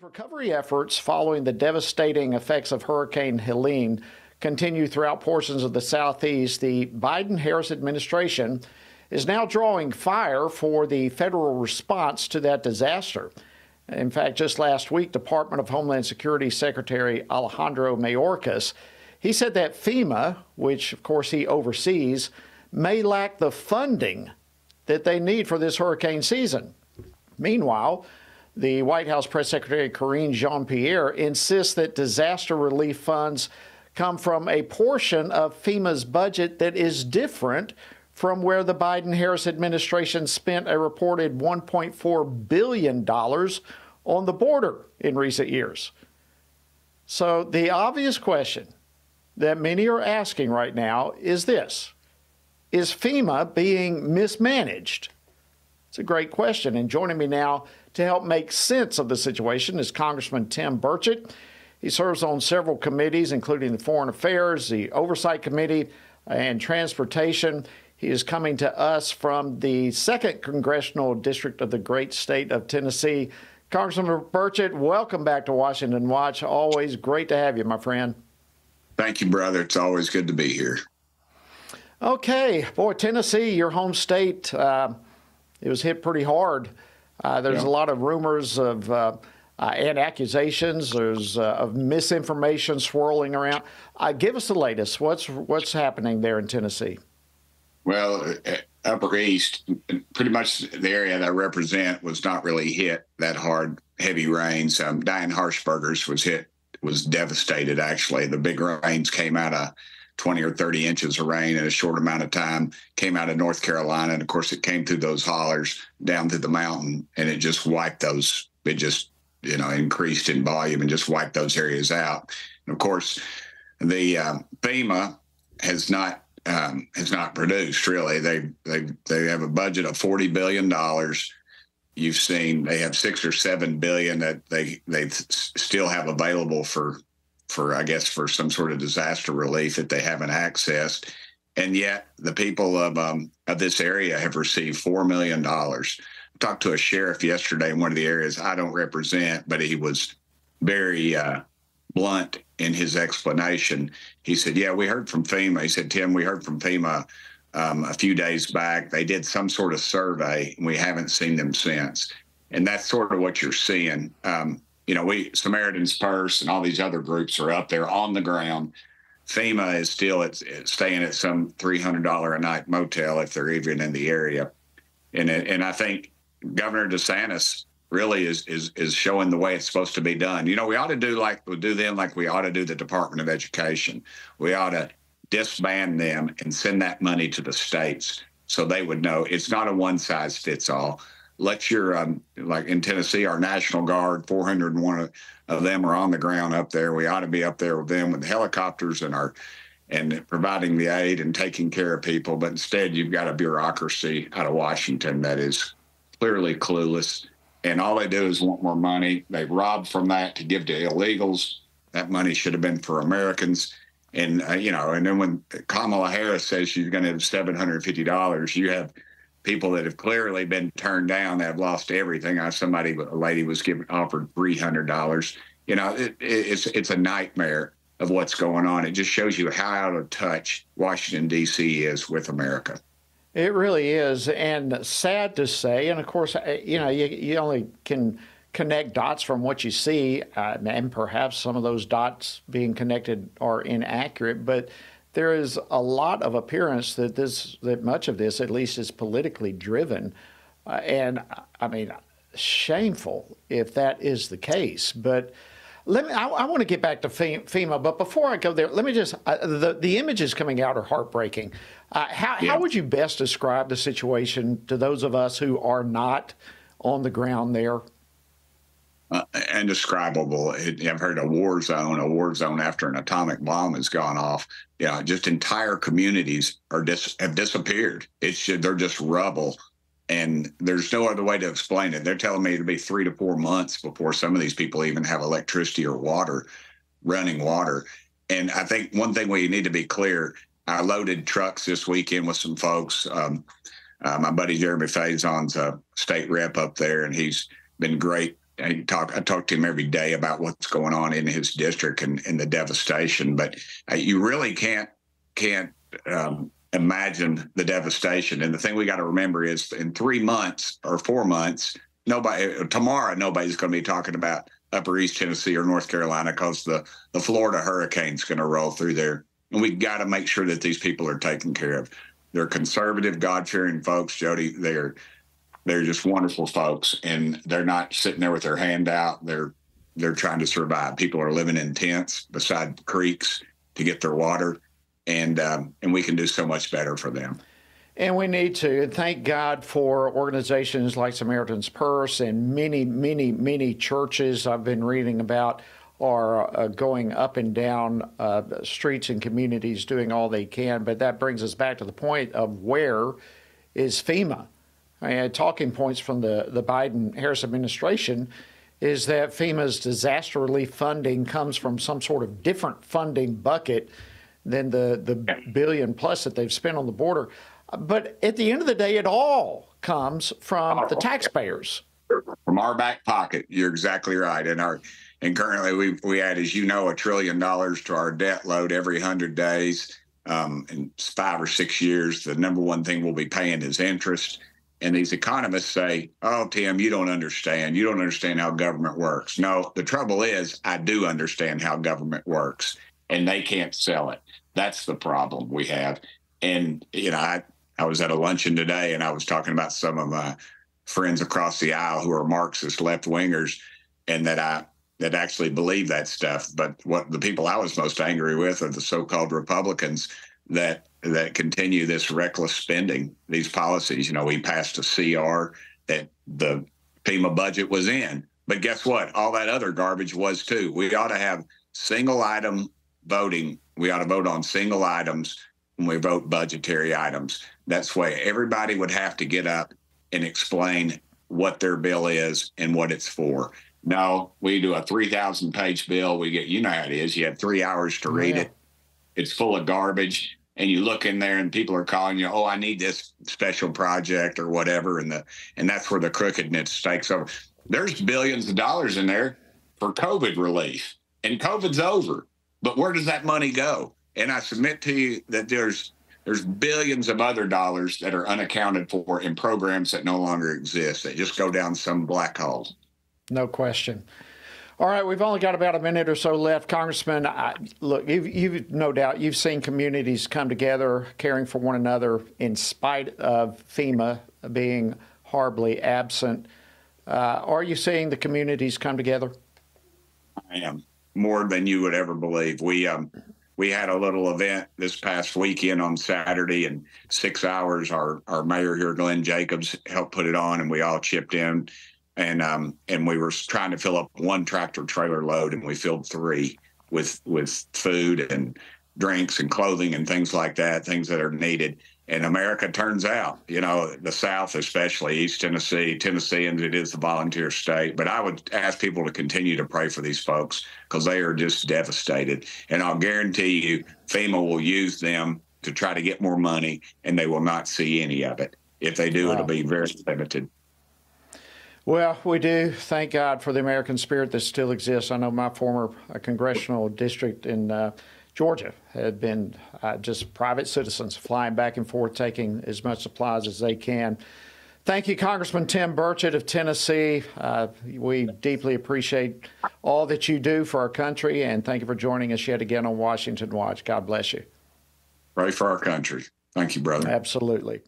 As recovery efforts following the devastating effects of Hurricane Helene continue throughout portions of the Southeast, the Biden-Harris administration is now drawing fire for the federal response to that disaster. In fact, just last week, Department of Homeland Security Secretary Alejandro Mayorkas, he said that FEMA, which of course he oversees, may lack the funding that they need for this hurricane season. Meanwhile, the White House Press Secretary Karine Jean-Pierre insists that disaster relief funds come from a portion of FEMA's budget that is different from where the Biden-Harris administration spent a reported $1.4 billion on the border in recent years. So the obvious question that many are asking right now is this: is FEMA being mismanaged? It's a great question. And joining me now to help make sense of the situation is Congressman Tim Burchett. He serves on several committees, including the Foreign Affairs, the Oversight Committee, and Transportation. He is coming to us from the 2nd Congressional District of the great state of Tennessee. Congressman Burchett, welcome back to Washington Watch. Always great to have you, my friend. Thank you, brother. It's always good to be here. Okay. Boy, Tennessee, your home state, it was hit pretty hard. There's a lot of rumors of and accusations. There's of misinformation swirling around. Give us the latest. What's happening there in Tennessee? Well, Upper East, pretty much the area that I represent, was not really hit that hard, heavy rains. Diane Harshberger's was devastated, actually. The big rains came out of 20 or 30 inches of rain in a short amount of time, came out of North Carolina. And of course, it came through those hollers down to the mountain, and it just wiped those. It just, increased in volume and just wiped those areas out. And of course, the FEMA has not produced, really. They have a budget of $40 billion. You've seen they have $6 or $7 billion that they still have available for some sort of disaster relief that they haven't accessed. And yet the people of this area have received $4 million. I talked to a sheriff yesterday in one of the areas I don't represent, but he was very blunt in his explanation. He said, yeah, we heard from FEMA. He said, Tim, we heard from FEMA a few days back. They did some sort of survey, and we haven't seen them since. And that's sort of what you're seeing. Samaritan's Purse and all these other groups are up there on the ground. FEMA is still staying at some $300 a night motel if they're even in the area. And I think Governor DeSantis really is showing the way it's supposed to be done. We ought to do them like we ought to do the Department of Education. We ought to disband them and send that money to the states so they would know it's not a one-size-fits-all. Let your, like in Tennessee, our National Guard, 401 of them are on the ground up there. We ought to be up there with them with helicopters and providing the aid and taking care of people. But instead, you've got a bureaucracy out of Washington that is clearly clueless. And all they do is want more money. They rob from that to give to illegals. That money should have been for Americans. And, and then when Kamala Harris says she's going to have $750, you have people that have clearly been turned down, that have lost everything. A lady was offered $300. It's a nightmare of what's going on. It just shows you how out of touch Washington, D.C. is with America. It really is, and sad to say. And of course, you only can connect dots from what you see, and perhaps some of those dots being connected are inaccurate. But there is a lot of appearance that much of this, at least, is politically driven, and I mean, shameful if that is the case. But I want to get back to FEMA, but before I go there, let me just the images coming out are heartbreaking. How would you best describe the situation to those of us who are not on the ground there? Indescribable. I've heard a war zone after an atomic bomb has gone off. Just entire communities have disappeared. They're just rubble, and there's no other way to explain it. They're telling me it'll be 3 to 4 months before some of these people even have electricity or running water. And I think one thing we need to be clear: I loaded trucks this weekend with some folks. My buddy Jeremy Faison's a state rep up there, and he's been great I talk to him every day about what's going on in his district and the devastation. But you really can't imagine the devastation. And the thing we got to remember is in 3 months or 4 months, tomorrow nobody's going to be talking about Upper East Tennessee or North Carolina because the Florida hurricane's going to roll through there. And we got to make sure that these people are taken care of. They're conservative, God-fearing folks, Jody. They're just wonderful folks, and they're not sitting there with their hand out. They're trying to survive. People are living in tents beside creeks to get their water, and we can do so much better for them. And we need to. And thank God for organizations like Samaritan's Purse and many churches I've been reading about are going up and down streets and communities doing all they can. But that brings us back to the point of where is FEMA? Talking points from the Biden-Harris administration is that FEMA's disaster relief funding comes from some sort of different funding bucket than the billion plus that they've spent on the border. But at the end of the day, it all comes from the taxpayers. From our back pocket. You're exactly right. And currently we add, as you know, $1 trillion to our debt load every 100 days. In 5 or 6 years, the number one thing we'll be paying is interest. And these economists say, oh, Tim, you don't understand. You don't understand how government works. No, the trouble is I do understand how government works, and they can't sell it. That's the problem we have. And, I was at a luncheon today, and I was talking about some of my friends across the aisle who are Marxist left-wingers, and that actually believe that stuff. But what the people I was most angry with are the so-called Republicans that continue this reckless spending, these policies. We passed a CR that the FEMA budget was in. But guess what? All that other garbage was too. We ought to have single item voting. We ought to vote on single items when we vote budgetary items. That's why everybody would have to get up and explain what their bill is and what it's for. No, we do a 3,000-page bill. We get, you know how it is. You have 3 hours to read it. It's full of garbage. And you look in there and people are calling you, oh, I need this special project or whatever. And that's where the crookedness takes over. There's billions of dollars in there for COVID relief, and COVID's over. But where does that money go? And I submit to you that there's billions of other dollars that are unaccounted for in programs that no longer exist. They just go down some black hole. No question. All right, we've only got about a minute or so left. Congressman, look, you've no doubt you've seen communities come together, caring for one another in spite of FEMA being horribly absent. Are you seeing the communities come together? I am, more than you would ever believe. We had a little event this past weekend on Saturday, in 6 hours. Our mayor here, Glenn Jacobs, helped put it on, and we all chipped in. And we were trying to fill up one tractor trailer load, and we filled 3 with food and drinks and clothing and things like that, things that are needed. And America turns out, the South, especially East Tennessee, Tennesseans, it is the volunteer state. But I would ask people to continue to pray for these folks because they are just devastated. And I'll guarantee you FEMA will use them to try to get more money, and they will not see any of it. If they do, It'll be very limited. Well, we do thank God for the American spirit that still exists. I know my former congressional district in Georgia had been just private citizens flying back and forth, taking as much supplies as they can. Thank you, Congressman Tim Burchett of Tennessee. We deeply appreciate all that you do for our country, and thank you for joining us yet again on Washington Watch. God bless you. Pray for our country. Thank you, brother. Absolutely.